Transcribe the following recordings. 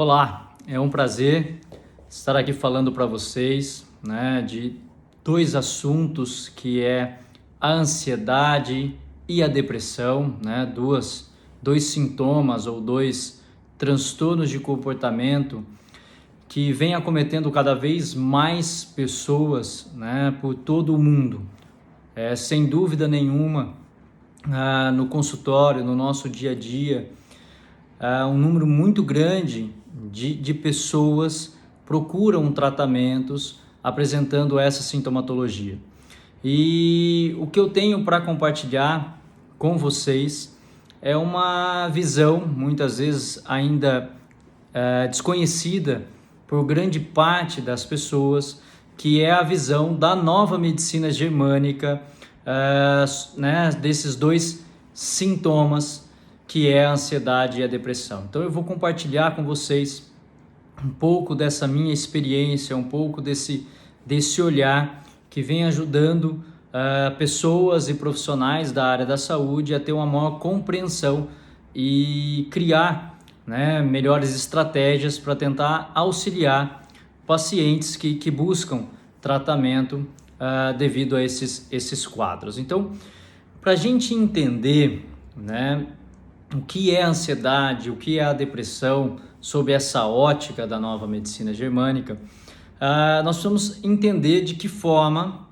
Olá, é um prazer estar aqui falando para vocês, de dois assuntos que é a ansiedade e a depressão, dois sintomas ou dois transtornos de comportamento que vem acometendo cada vez mais pessoas, por todo o mundo. Sem dúvida nenhuma, no consultório, no nosso dia a dia, um número muito grande de pessoas procuram tratamentos apresentando essa sintomatologia. E o que eu tenho para compartilhar com vocês é uma visão, muitas vezes ainda desconhecida por grande parte das pessoas, que é a visão da nova medicina germânica, desses dois sintomas, que é a ansiedade e a depressão. Então eu vou compartilhar com vocês um pouco dessa minha experiência, um pouco desse olhar que vem ajudando pessoas e profissionais da área da saúde a ter uma maior compreensão e criar melhores estratégias para tentar auxiliar pacientes que buscam tratamento devido a esses quadros. Então, para a gente entender, o que é a ansiedade, o que é a depressão, sob essa ótica da nova medicina germânica, nós precisamos entender de que forma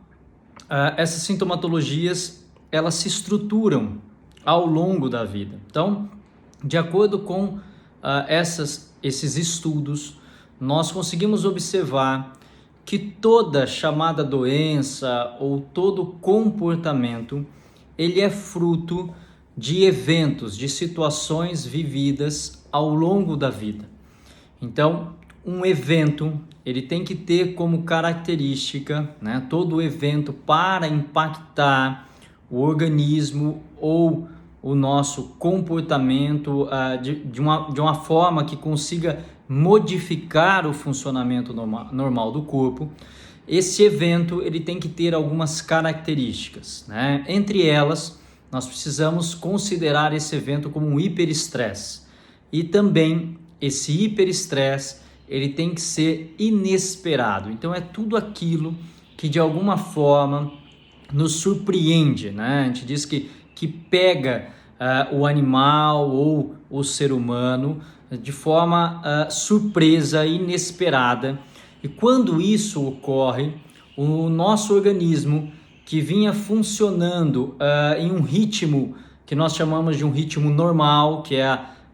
essas sintomatologias elas se estruturam ao longo da vida. Então, de acordo com esses estudos, nós conseguimos observar que toda chamada doença ou todo comportamento, ele é fruto de eventos, de situações vividas ao longo da vida. Então, um evento, ele tem que ter como característica, todo evento para impactar o organismo ou o nosso comportamento de uma forma que consiga modificar o funcionamento normal do corpo. Esse evento, ele tem que ter algumas características, Entre elas, nós precisamos considerar esse evento como um hiperestresse. E também esse hiperestresse, ele tem que ser inesperado. Então é tudo aquilo que de alguma forma nos surpreende, A gente diz que pega o animal ou o ser humano de forma surpresa, inesperada. E quando isso ocorre, o nosso organismo, que vinha funcionando em um ritmo que nós chamamos de um ritmo normal, que é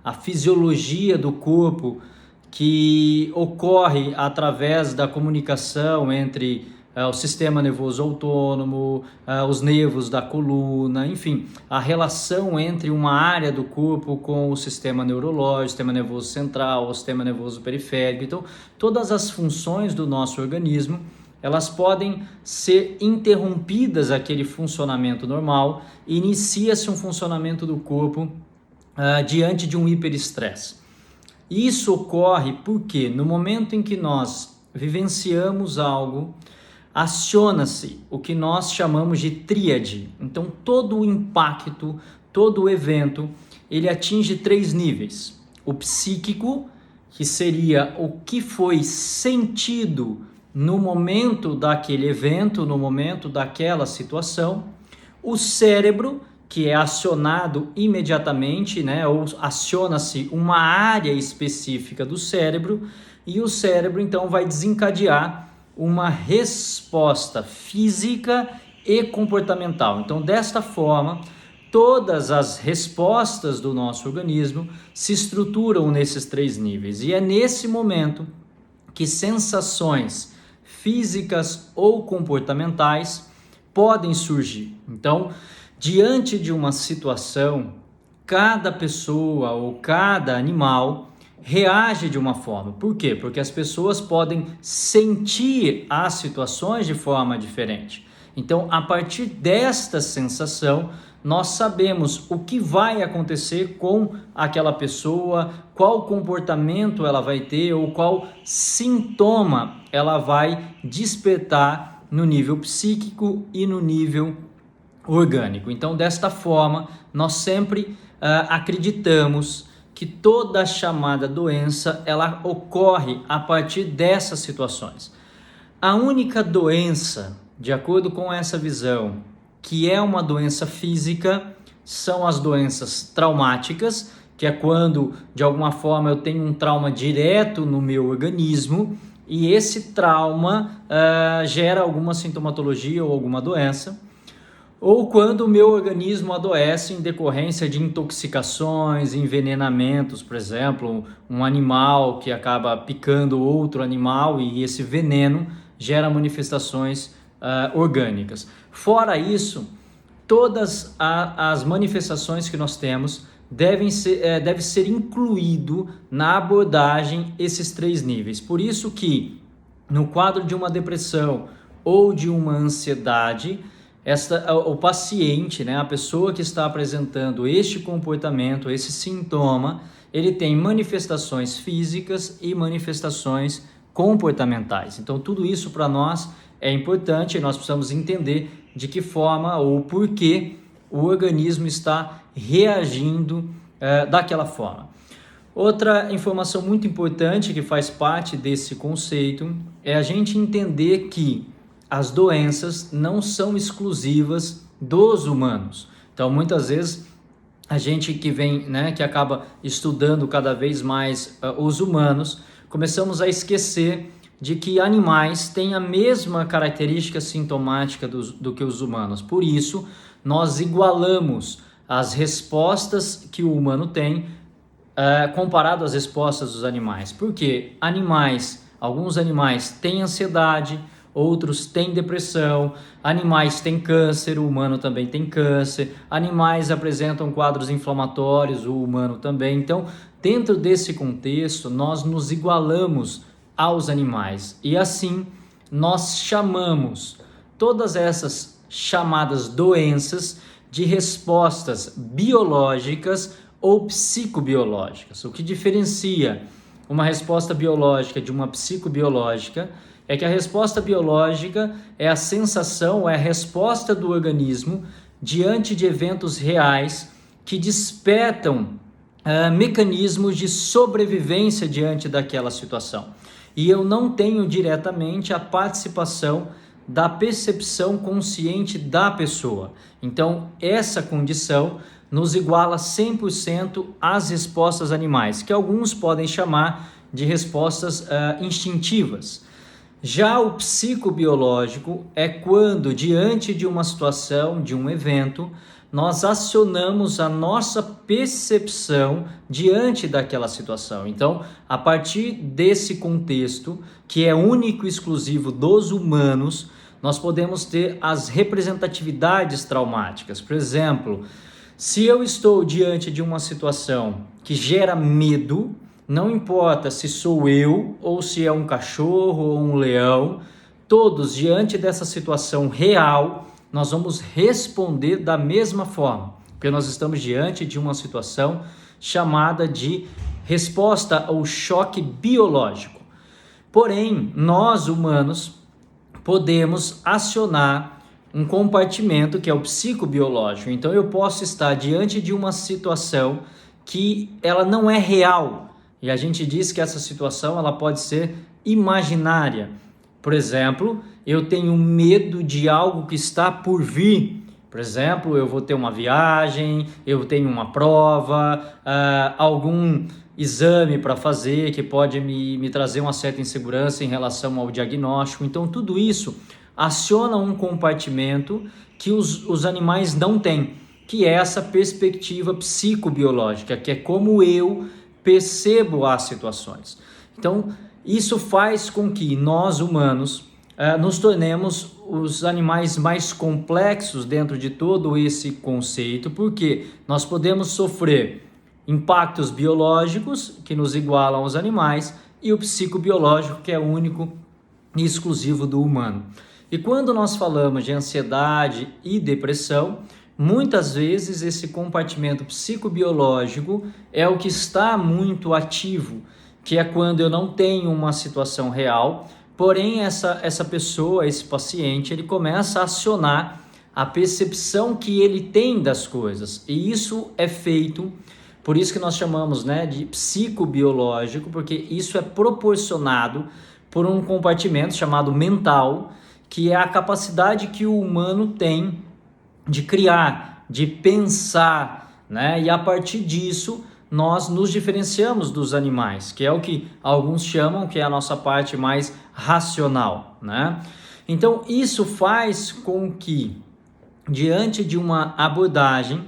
a fisiologia do corpo, que ocorre através da comunicação entre o sistema nervoso autônomo, os nervos da coluna, enfim, a relação entre uma área do corpo com o sistema neurológico, sistema nervoso central, o sistema nervoso periférico. Então, todas as funções do nosso organismo, elas podem ser interrompidas, aquele funcionamento normal, e inicia-se um funcionamento do corpo diante de um hiperestresse. Isso ocorre porque no momento em que nós vivenciamos algo, aciona-se o que nós chamamos de tríade. Então todo o impacto, todo o evento, ele atinge 3 níveis. O psíquico, que seria o que foi sentido no momento daquele evento, no momento daquela situação. O cérebro, que é acionado imediatamente, ou aciona-se uma área específica do cérebro, e o cérebro então vai desencadear uma resposta física e comportamental. Então, desta forma, todas as respostas do nosso organismo se estruturam nesses 3 níveis. E é nesse momento que sensações físicas ou comportamentais podem surgir. Então, diante de uma situação, cada pessoa ou cada animal reage de uma forma. Por quê? Porque as pessoas podem sentir as situações de forma diferente. Então, a partir desta sensação, nós sabemos o que vai acontecer com aquela pessoa, qual comportamento ela vai ter ou qual sintoma ela vai despertar no nível psíquico e no nível orgânico. Então, desta forma, nós sempre acreditamos que que toda chamada doença ela ocorre a partir dessas situações. A única doença, de acordo com essa visão, que é uma doença física, são as doenças traumáticas, que é quando de alguma forma eu tenho um trauma direto no meu organismo e esse trauma gera alguma sintomatologia ou alguma doença. Ou quando o meu organismo adoece em decorrência de intoxicações, envenenamentos, por exemplo, um animal que acaba picando outro animal e esse veneno gera manifestações orgânicas. Fora isso, todas as manifestações que nós temos deve ser incluído na abordagem esses 3 níveis. Por isso que no quadro de uma depressão ou de uma ansiedade, o paciente, a pessoa que está apresentando este comportamento, esse sintoma, ele tem manifestações físicas e manifestações comportamentais. Então tudo isso para nós é importante e nós precisamos entender de que forma ou por que o organismo está reagindo daquela forma. Outra informação muito importante que faz parte desse conceito é a gente entender que as doenças não são exclusivas dos humanos. Então, muitas vezes, a gente que vem, que acaba estudando cada vez mais os humanos, começamos a esquecer de que animais têm a mesma característica sintomática do que os humanos. Por isso, nós igualamos as respostas que o humano tem comparado às respostas dos animais. Porque alguns animais têm ansiedade, outros têm depressão, animais têm câncer, o humano também tem câncer, animais apresentam quadros inflamatórios, o humano também. Então, dentro desse contexto, nós nos igualamos aos animais e assim nós chamamos todas essas chamadas doenças de respostas biológicas ou psicobiológicas. O que diferencia uma resposta biológica de uma psicobiológica é que a resposta biológica é a sensação, é a resposta do organismo diante de eventos reais que despertam mecanismos de sobrevivência diante daquela situação. E eu não tenho diretamente a participação da percepção consciente da pessoa. Então, essa condição nos iguala 100% às respostas animais, que alguns podem chamar de respostas instintivas. Já o psicobiológico é quando, diante de uma situação, de um evento, nós acionamos a nossa percepção diante daquela situação. Então, a partir desse contexto, que é único e exclusivo dos humanos, nós podemos ter as representatividades traumáticas. Por exemplo, se eu estou diante de uma situação que gera medo, não importa se sou eu ou se é um cachorro ou um leão, todos diante dessa situação real, nós vamos responder da mesma forma, porque nós estamos diante de uma situação chamada de resposta ao choque biológico. Porém, nós humanos podemos acionar um compartimento que é o psicobiológico. Então eu posso estar diante de uma situação que ela não é real, e a gente diz que essa situação ela pode ser imaginária. Por exemplo, eu tenho medo de algo que está por vir. Por exemplo, eu vou ter uma viagem, eu tenho uma prova, algum exame para fazer que pode me trazer uma certa insegurança em relação ao diagnóstico. Então, tudo isso aciona um compartimento que os animais não têm, que é essa perspectiva psicobiológica, que é como eu percebo as situações. Então, isso faz com que nós humanos nos tornemos os animais mais complexos dentro de todo esse conceito, porque nós podemos sofrer impactos biológicos que nos igualam aos animais e o psicobiológico que é único e exclusivo do humano. E quando nós falamos de ansiedade e depressão, muitas vezes esse compartimento psicobiológico é o que está muito ativo, que é quando eu não tenho uma situação real, porém essa pessoa, esse paciente, ele começa a acionar a percepção que ele tem das coisas. E isso é feito Por isso que nós chamamos, né, de psicobiológico, porque isso é proporcionado por um compartimento chamado mental, que é a capacidade que o humano tem de criar, de pensar, né? E a partir disso nós nos diferenciamos dos animais, que é o que alguns chamam que é a nossa parte mais racional, né? Então isso faz com que, diante de uma abordagem,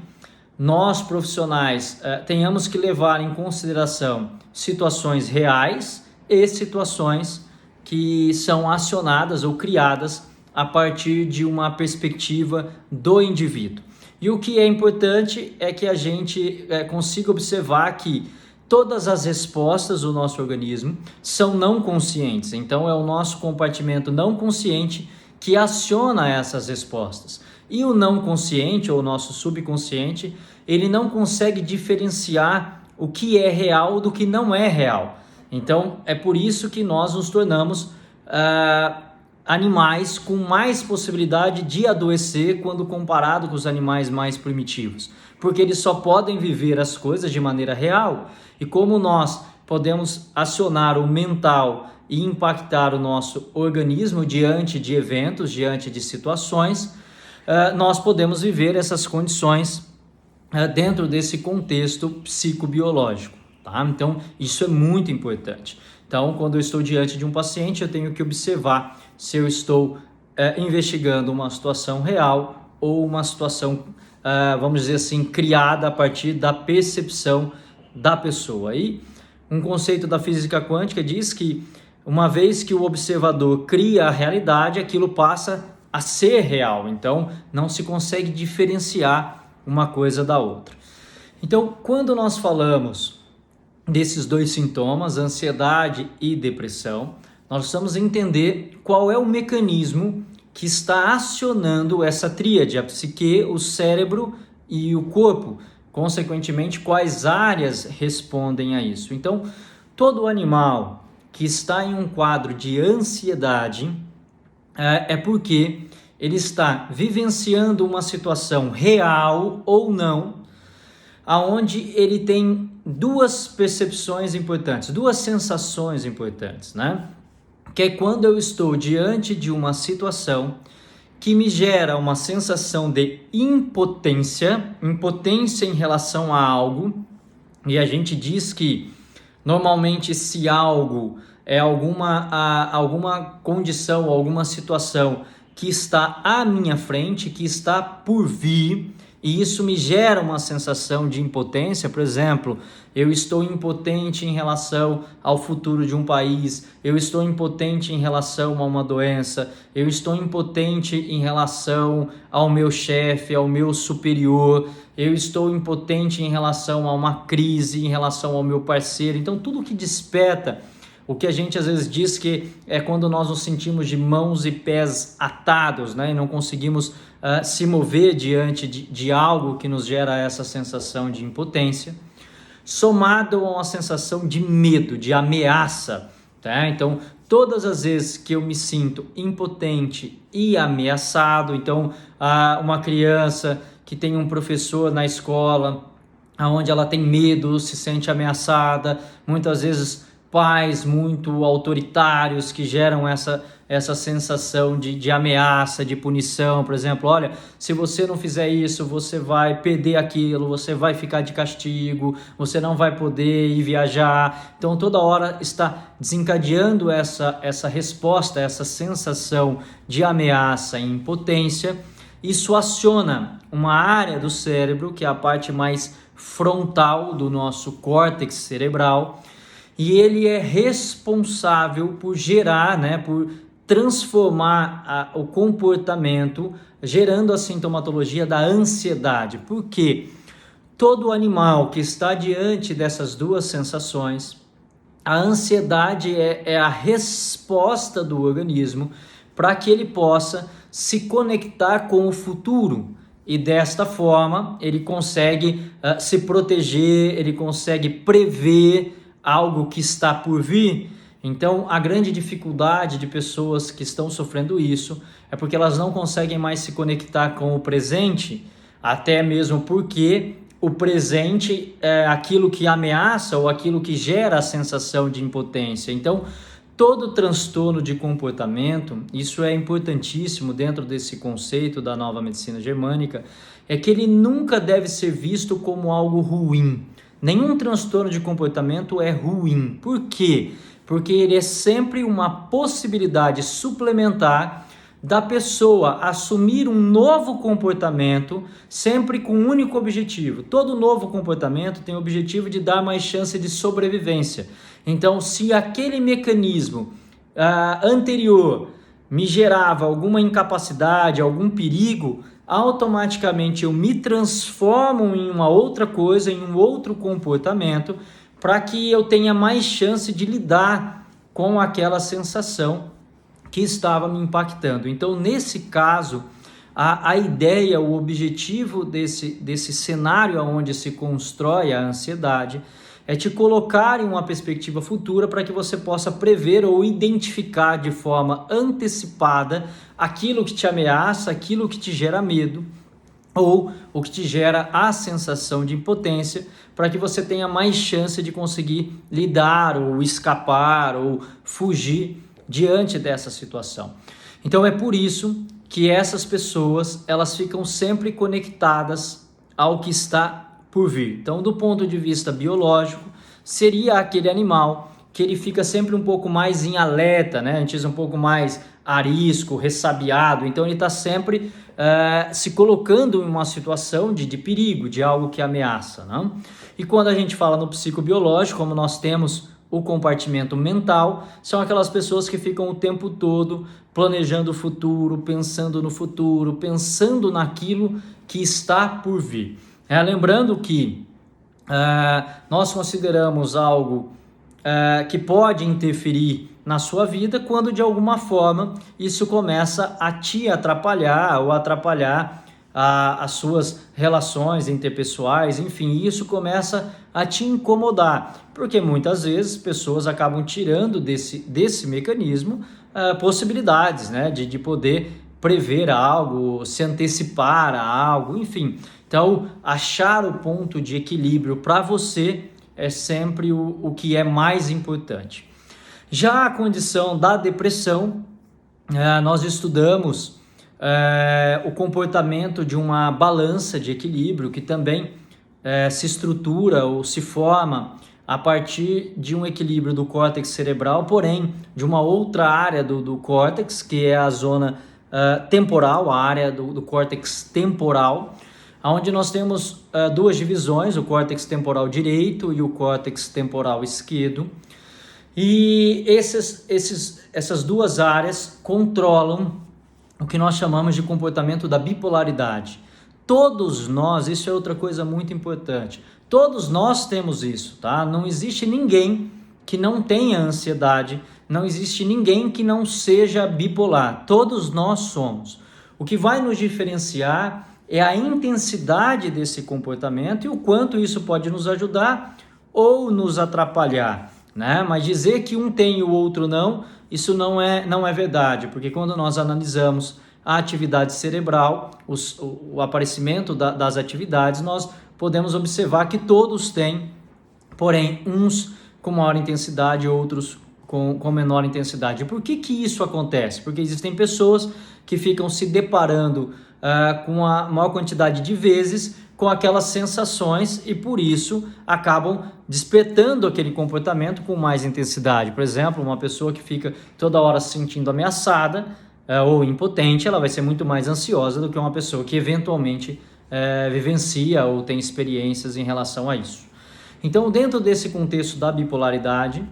nós profissionais tenhamos que levar em consideração situações reais e situações que são acionadas ou criadas a partir de uma perspectiva do indivíduo. E o que é importante é que a gente consiga observar que todas as respostas do nosso organismo são não conscientes. Então é o nosso compartimento não consciente que aciona essas respostas. E o não consciente, ou o nosso subconsciente, ele não consegue diferenciar o que é real do que não é real. Então é por isso que nós nos tornamos animais com mais possibilidade de adoecer quando comparado com os animais mais primitivos, porque eles só podem viver as coisas de maneira real, e como nós podemos acionar o mental e impactar o nosso organismo diante de eventos, diante de situações, nós podemos viver essas condições dentro desse contexto psicobiológico, tá? Então isso é muito importante. Então, quando eu estou diante de um paciente, eu tenho que observar se eu estou investigando uma situação real ou uma situação, vamos dizer assim, criada a partir da percepção da pessoa. E um conceito da física quântica diz que uma vez que o observador cria a realidade, aquilo passa a ser real. Então, não se consegue diferenciar uma coisa da outra. Então, quando nós falamos desses dois sintomas, ansiedade e depressão, nós precisamos entender qual é o mecanismo que está acionando essa tríade, a psique, o cérebro e o corpo. Consequentemente, quais áreas respondem a isso. Então, todo animal que está em um quadro de ansiedade é porque ele está vivenciando uma situação real ou não, aonde ele tem duas percepções importantes, duas sensações importantes, né? Que é quando eu estou diante de uma situação que me gera uma sensação de impotência em relação a algo, e a gente diz que normalmente se algo é alguma condição, alguma situação que está à minha frente, que está por vir, e isso me gera uma sensação de impotência. Por exemplo, eu estou impotente em relação ao futuro de um país, eu estou impotente em relação a uma doença, eu estou impotente em relação ao meu chefe, ao meu superior, eu estou impotente em relação a uma crise, em relação ao meu parceiro. Então, tudo que desperta o que a gente às vezes diz que é quando nós nos sentimos de mãos e pés atados, né? E não conseguimos se mover diante de algo que nos gera essa sensação de impotência, somado a uma sensação de medo, de ameaça, tá? Então, todas as vezes que eu me sinto impotente e ameaçado, então uma criança que tem um professor na escola, onde ela tem medo, se sente ameaçada, muitas vezes pais muito autoritários que geram essa sensação de ameaça, de punição. Por exemplo, olha, se você não fizer isso, você vai perder aquilo, você vai ficar de castigo, você não vai poder ir viajar. Então, toda hora está desencadeando essa resposta, essa sensação de ameaça e impotência. Isso aciona uma área do cérebro, que é a parte mais frontal do nosso córtex cerebral, e ele é responsável por gerar, né, por transformar o comportamento, gerando a sintomatologia da ansiedade. Porque todo animal que está diante dessas duas sensações, a ansiedade é a resposta do organismo para que ele possa se conectar com o futuro. E desta forma ele consegue se proteger, ele consegue prever algo que está por vir. Então, a grande dificuldade de pessoas que estão sofrendo isso é porque elas não conseguem mais se conectar com o presente, até mesmo porque o presente é aquilo que ameaça ou aquilo que gera a sensação de impotência. Então, todo transtorno de comportamento, isso é importantíssimo dentro desse conceito da nova medicina germânica, é que ele nunca deve ser visto como algo ruim. Nenhum transtorno de comportamento é ruim. Por quê? Porque ele é sempre uma possibilidade suplementar da pessoa assumir um novo comportamento, sempre com um único objetivo. Todo novo comportamento tem o objetivo de dar mais chance de sobrevivência. Então, se aquele mecanismo anterior me gerava alguma incapacidade, algum perigo, automaticamente eu me transformo em uma outra coisa, em um outro comportamento, para que eu tenha mais chance de lidar com aquela sensação que estava me impactando. Então, nesse caso, a ideia, o objetivo desse cenário onde se constrói a ansiedade é te colocar em uma perspectiva futura para que você possa prever ou identificar de forma antecipada aquilo que te ameaça, aquilo que te gera medo ou o que te gera a sensação de impotência, para que você tenha mais chance de conseguir lidar ou escapar ou fugir diante dessa situação. Então é por isso que essas pessoas, elas ficam sempre conectadas ao que está por vir. Então, do ponto de vista biológico, seria aquele animal que ele fica sempre um pouco mais em alerta, né? A gente diz um pouco mais arisco, ressabiado. Então ele está sempre se colocando em uma situação de perigo, de algo que ameaça, não? E quando a gente fala no psicobiológico, como nós temos o compartimento mental, são aquelas pessoas que ficam o tempo todo planejando o futuro, pensando no futuro, pensando naquilo que está por vir. Lembrando que nós consideramos algo que pode interferir na sua vida quando de alguma forma isso começa a te atrapalhar ou atrapalhar as suas relações interpessoais, enfim, isso começa a te incomodar, porque muitas vezes pessoas acabam tirando desse mecanismo possibilidades, né, de poder prever algo, se antecipar a algo, enfim. Então, achar o ponto de equilíbrio para você é sempre o que é mais importante. Já a condição da depressão, nós estudamos o comportamento de uma balança de equilíbrio que também se estrutura ou se forma a partir de um equilíbrio do córtex cerebral, porém de uma outra área do córtex, que é a zona temporal, a área do córtex temporal, onde nós temos duas divisões, o córtex temporal direito e o córtex temporal esquerdo. E essas duas áreas controlam o que nós chamamos de comportamento da bipolaridade. Todos nós, isso é outra coisa muito importante, todos nós temos isso, tá? Não existe ninguém que não tenha ansiedade, não existe ninguém que não seja bipolar, todos nós somos. O que vai nos diferenciar é a intensidade desse comportamento e o quanto isso pode nos ajudar ou nos atrapalhar, né? Mas dizer que um tem e o outro não, isso não é verdade, porque quando nós analisamos a atividade cerebral, o aparecimento das atividades, nós podemos observar que todos têm, porém uns com maior intensidade e outros com menor intensidade. Por que isso acontece? Porque existem pessoas que ficam se deparando com a maior quantidade de vezes com aquelas sensações e por isso acabam despertando aquele comportamento com mais intensidade. Por exemplo, uma pessoa que fica toda hora se sentindo ameaçada ou impotente, ela vai ser muito mais ansiosa do que uma pessoa que eventualmente vivencia ou tem experiências em relação a isso. Então, dentro desse contexto da bipolaridade,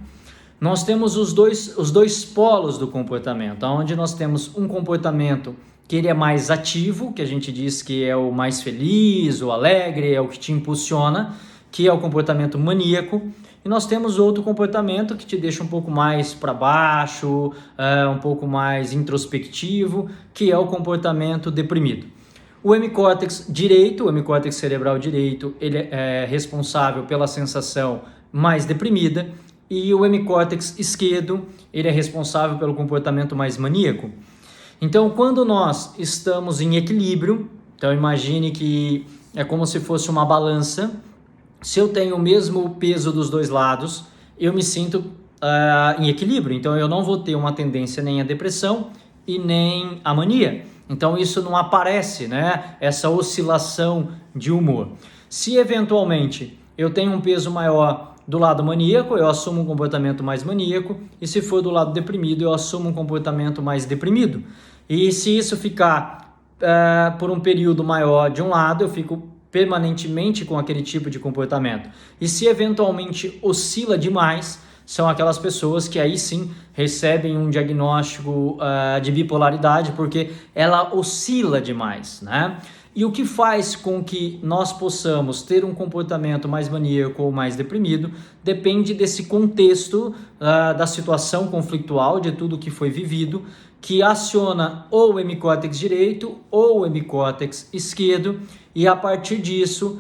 nós temos os dois polos do comportamento, onde nós temos um comportamento que ele é mais ativo, que a gente diz que é o mais feliz, o alegre, é o que te impulsiona, que é o comportamento maníaco, e nós temos outro comportamento que te deixa um pouco mais para baixo, um pouco mais introspectivo, que é o comportamento deprimido. O hemicórtex direito, o hemicórtex cerebral direito, ele é responsável pela sensação mais deprimida, e o hemicórtex esquerdo, ele é responsável pelo comportamento mais maníaco. Então, quando nós estamos em equilíbrio, então imagine que é como se fosse uma balança. Se eu tenho o mesmo peso dos dois lados, eu me sinto em equilíbrio. Então eu não vou ter uma tendência nem à depressão e nem à mania. Então isso não aparece, né? Essa oscilação de humor. Se eventualmente eu tenho um peso maior do lado maníaco, eu assumo um comportamento mais maníaco, e se for do lado deprimido, eu assumo um comportamento mais deprimido. E se isso ficar por um período maior de um lado, eu fico permanentemente com aquele tipo de comportamento. E se eventualmente oscila demais, são aquelas pessoas que aí sim recebem um diagnóstico de bipolaridade, porque ela oscila demais, né? E o que faz com que nós possamos ter um comportamento mais maníaco ou mais deprimido depende desse contexto da situação conflitual, de tudo que foi vivido, que aciona ou o hemicórtex direito ou o hemicórtex esquerdo, e a partir disso,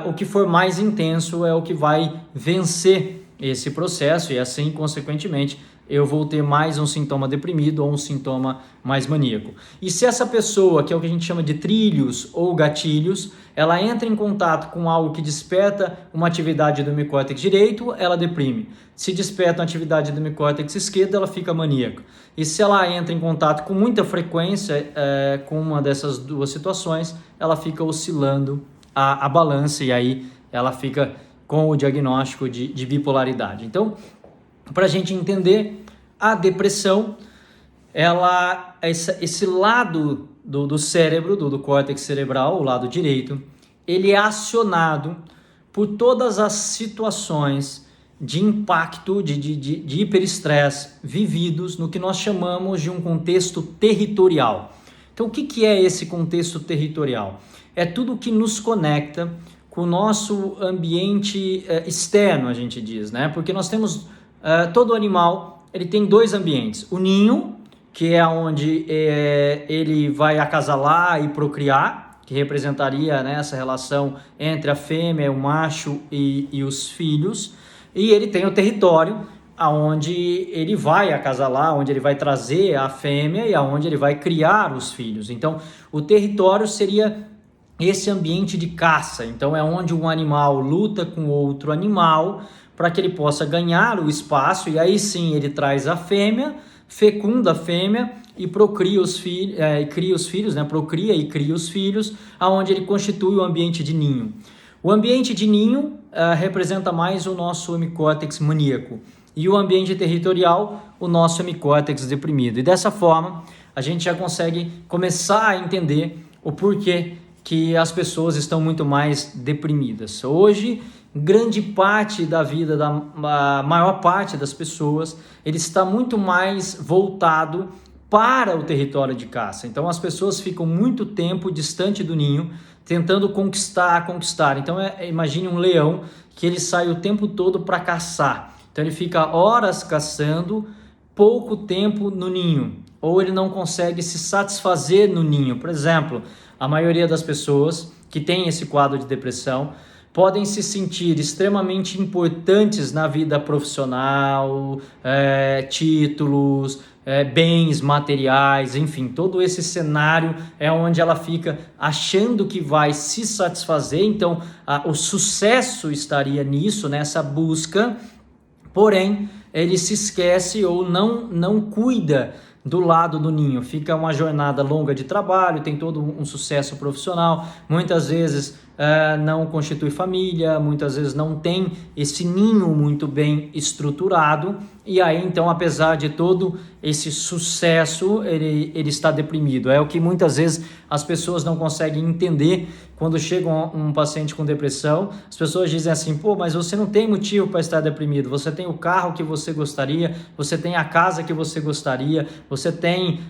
o que for mais intenso é o que vai vencer esse processo, e assim, consequentemente, eu vou ter mais um sintoma deprimido ou um sintoma mais maníaco. E se essa pessoa, que é o que a gente chama de trilhos ou gatilhos, ela entra em contato com algo que desperta uma atividade do hemicórtex direito, ela deprime. Se desperta uma atividade do hemicórtex esquerdo, ela fica maníaca. E se ela entra em contato com muita frequência com uma dessas duas situações, ela fica oscilando a balança, e aí ela fica com o diagnóstico de bipolaridade. Então, para a gente entender, a depressão, esse lado do cérebro, do córtex cerebral, o lado direito, ele é acionado por todas as situações de impacto, de hiperestresse vividos no que nós chamamos de um contexto territorial. Então, o que é esse contexto territorial? É tudo que nos conecta com o nosso ambiente externo, a gente diz, né? Porque nós temos... todo animal, ele tem dois ambientes: o ninho, que é onde ele vai acasalar e procriar, que representaria, né, essa relação entre a fêmea, o macho e os filhos, e ele tem o território, aonde ele vai acasalar, onde ele vai trazer a fêmea e aonde ele vai criar os filhos. Então, o território seria esse ambiente de caça. Então, é onde um animal luta com outro animal para que ele possa ganhar o espaço, e aí sim ele traz a fêmea, fecunda a fêmea e procria os filhos, cria os filhos, né? Procria e cria os filhos, aonde ele constitui o ambiente de ninho. O ambiente de ninho representa mais o nosso hemicórtex maníaco, e o ambiente territorial, o nosso hemicórtex deprimido. E dessa forma, a gente já consegue começar a entender o porquê que as pessoas estão muito mais deprimidas. Hoje, grande parte da vida da maior parte das pessoas, ele está muito mais voltado para o território de caça. Então as pessoas ficam muito tempo distante do ninho, tentando conquistar. Então imagine um leão que ele sai o tempo todo para caçar. Então ele fica horas caçando, pouco tempo no ninho, ou ele não consegue se satisfazer no ninho. Por exemplo, a maioria das pessoas que tem esse quadro de depressão podem se sentir extremamente importantes na vida profissional, títulos, bens materiais, enfim, todo esse cenário é onde ela fica achando que vai se satisfazer. Então, o sucesso estaria nisso, nessa busca, porém, ele se esquece ou não cuida do lado do ninho. Fica uma jornada longa de trabalho, tem todo um sucesso profissional, muitas vezes não constitui família, muitas vezes não tem esse ninho muito bem estruturado, e aí então, apesar de todo esse sucesso, ele está deprimido. É o que muitas vezes as pessoas não conseguem entender quando chega um paciente com depressão. As pessoas dizem assim: pô, mas você não tem motivo para estar deprimido, você tem o carro que você gostaria, você tem a casa que você gostaria, você tem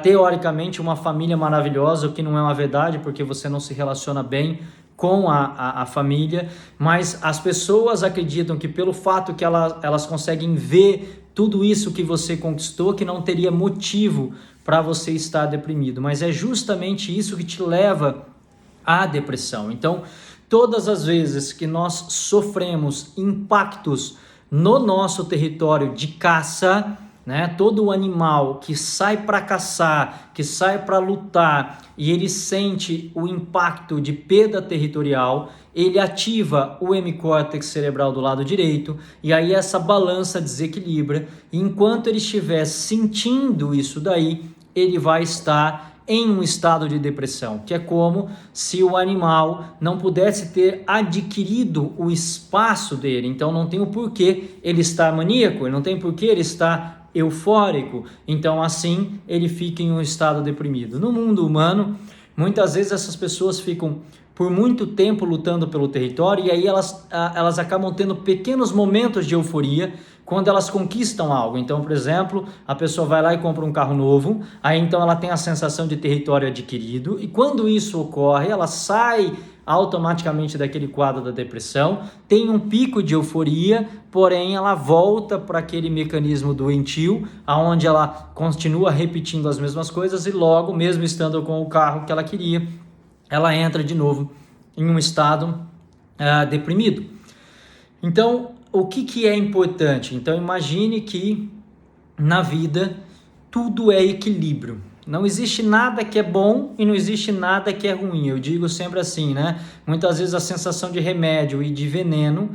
teoricamente uma família maravilhosa, o que não é uma verdade, porque você não se relaciona bem com a família, mas as pessoas acreditam que pelo fato que elas conseguem ver tudo isso que você conquistou, que não teria motivo para você estar deprimido, mas é justamente isso que te leva à depressão. Então, todas as vezes que nós sofremos impactos no nosso território de caça, né? Todo animal que sai para caçar, que sai para lutar e ele sente o impacto de perda territorial, ele ativa o hemicórtex cerebral do lado direito e aí essa balança desequilibra. E enquanto ele estiver sentindo isso daí, ele vai estar em um estado de depressão, que é como se o animal não pudesse ter adquirido o espaço dele. Então não tem o porquê ele estar maníaco, não tem porquê ele estar eufórico. Então assim ele fica em um estado deprimido. No mundo humano, muitas vezes essas pessoas ficam por muito tempo lutando pelo território e aí elas acabam tendo pequenos momentos de euforia quando elas conquistam algo. Então, por exemplo, a pessoa vai lá e compra um carro novo, aí então ela tem a sensação de território adquirido, e quando isso ocorre, ela sai automaticamente daquele quadro da depressão, tem um pico de euforia, porém ela volta para aquele mecanismo doentio, aonde ela continua repetindo as mesmas coisas e logo, mesmo estando com o carro que ela queria, ela entra de novo em um estado deprimido. Então, o que é importante? Então, imagine que na vida tudo é equilíbrio. Não existe nada que é bom e não existe nada que é ruim. Eu digo sempre assim, né? Muitas vezes a sensação de remédio e de veneno,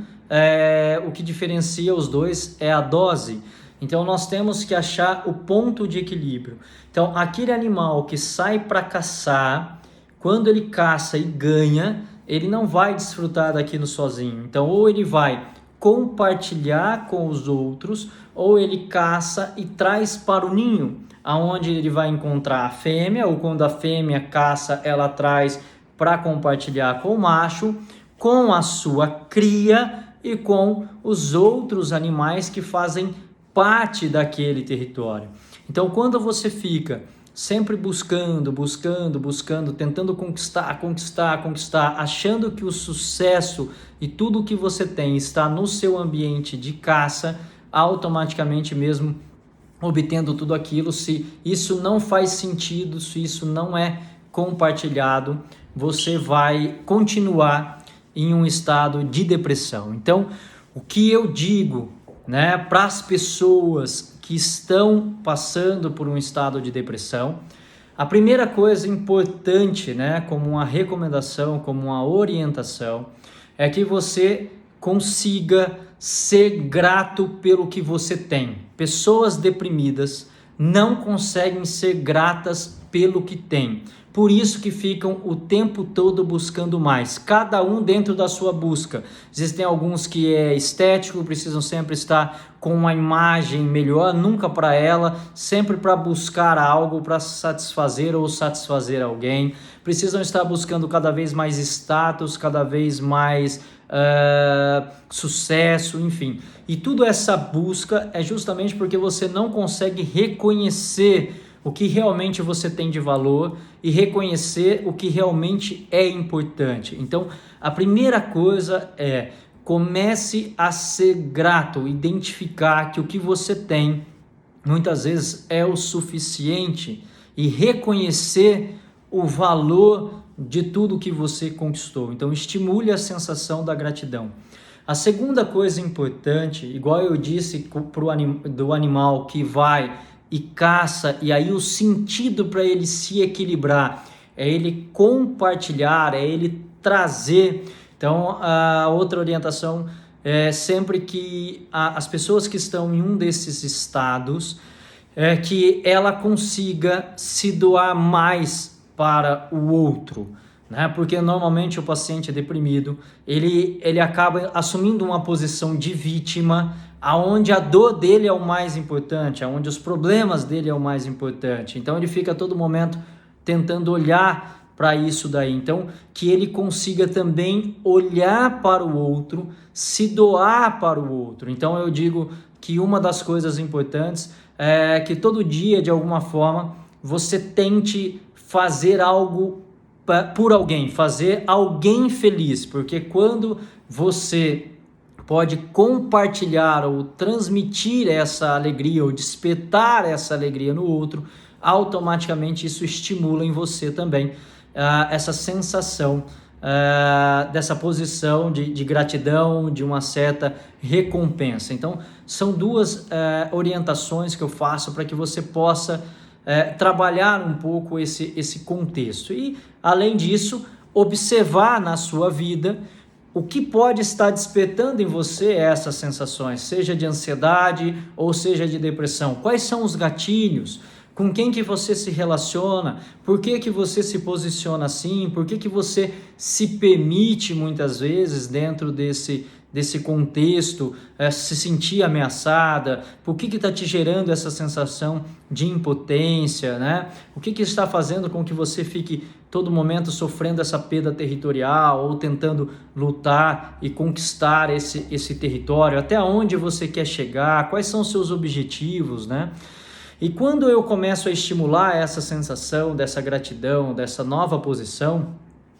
o que diferencia os dois é a dose. Então, nós temos que achar o ponto de equilíbrio. Então, aquele animal que sai para caçar, quando ele caça e ganha, ele não vai desfrutar daquilo sozinho. Então, ou ele vai compartilhar com os outros, ou ele caça e traz para o ninho, aonde ele vai encontrar a fêmea, ou quando a fêmea caça, ela traz para compartilhar com o macho, com a sua cria e com os outros animais que fazem parte daquele território. Então, quando você fica sempre buscando, tentando conquistar, achando que o sucesso e tudo que você tem está no seu ambiente de caça, automaticamente mesmo obtendo tudo aquilo, se isso não faz sentido, se isso não é compartilhado, você vai continuar em um estado de depressão. Então, o que eu digo, né, para as pessoas que estão passando por um estado de depressão, a primeira coisa importante, né, como uma recomendação, como uma orientação, é que você consiga ser grato pelo que você tem. Pessoas deprimidas não conseguem ser gratas pelo que têm. Por isso que ficam o tempo todo buscando mais, cada um dentro da sua busca. Existem alguns que é estético, precisam sempre estar com uma imagem melhor, nunca para ela, sempre para buscar algo, para satisfazer ou satisfazer alguém. Precisam estar buscando cada vez mais status, cada vez mais sucesso, enfim. E tudo essa busca é justamente porque você não consegue reconhecer o que realmente você tem de valor e reconhecer o que realmente é importante. Então, a primeira coisa é comece a ser grato, identificar que o que você tem muitas vezes é o suficiente e reconhecer o valor de tudo que você conquistou. Então, estimule a sensação da gratidão. A segunda coisa importante, igual eu disse do animal que vai e caça, e aí o sentido para ele se equilibrar é ele compartilhar, é ele trazer. Então, a outra orientação é sempre que as pessoas que estão em um desses estados, que ela consiga se doar mais para o outro, né? Porque normalmente o paciente deprimido, ele acaba assumindo uma posição de vítima, aonde a dor dele é o mais importante, aonde os problemas dele é o mais importante. Então ele fica a todo momento tentando olhar para isso daí. Então, que ele consiga também olhar para o outro, se doar para o outro. Então eu digo que uma das coisas importantes é que todo dia, de alguma forma, você tente fazer algo por alguém, fazer alguém feliz, porque quando você pode compartilhar ou transmitir essa alegria ou despertar essa alegria no outro, automaticamente isso estimula em você também essa sensação dessa posição de gratidão, de uma certa recompensa. Então, são duas orientações que eu faço para que você possa trabalhar um pouco esse contexto. E, além disso, observar na sua vida o que pode estar despertando em você essas sensações, seja de ansiedade ou seja de depressão. Quais são os gatilhos? Com quem que você se relaciona? Por que que você se posiciona assim? Por que que você se permite muitas vezes dentro desse contexto se sentir ameaçada? Por que está te gerando essa sensação de impotência, né? O que está fazendo com que você fique todo momento sofrendo essa perda territorial ou tentando lutar e conquistar esse território? Até onde você quer chegar? Quais são os seus objetivos, né? E quando eu começo a estimular essa sensação dessa gratidão, dessa nova posição,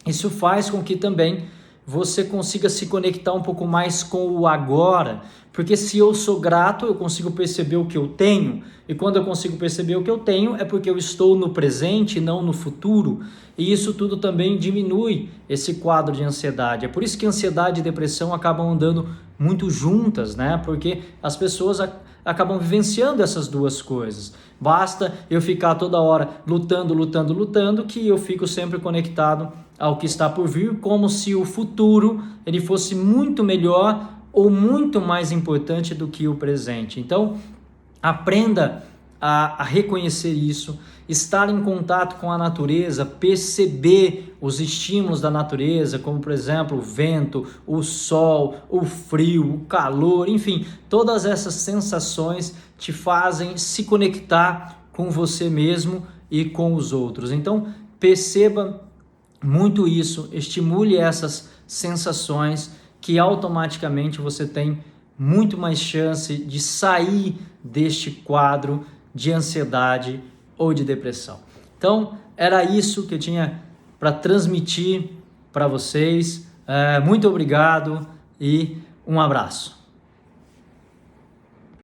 isso faz com que também você consiga se conectar um pouco mais com o agora, porque se eu sou grato, eu consigo perceber o que eu tenho, e quando eu consigo perceber o que eu tenho, é porque eu estou no presente e não no futuro, e isso tudo também diminui esse quadro de ansiedade. É por isso que ansiedade e depressão acabam andando muito juntas, né? Porque as pessoas acabam vivenciando essas duas coisas. Basta eu ficar toda hora lutando, que eu fico sempre conectado ao que está por vir, como se o futuro ele fosse muito melhor ou muito mais importante do que o presente. Então, aprenda a reconhecer isso, estar em contato com a natureza, perceber os estímulos da natureza, como por exemplo o vento, o sol, o frio, o calor, enfim, todas essas sensações te fazem se conectar com você mesmo e com os outros. Então, perceba muito isso, estimule essas sensações que automaticamente você tem muito mais chance de sair deste quadro de ansiedade ou de depressão. Então, era isso que eu tinha para transmitir para vocês. Muito obrigado e um abraço.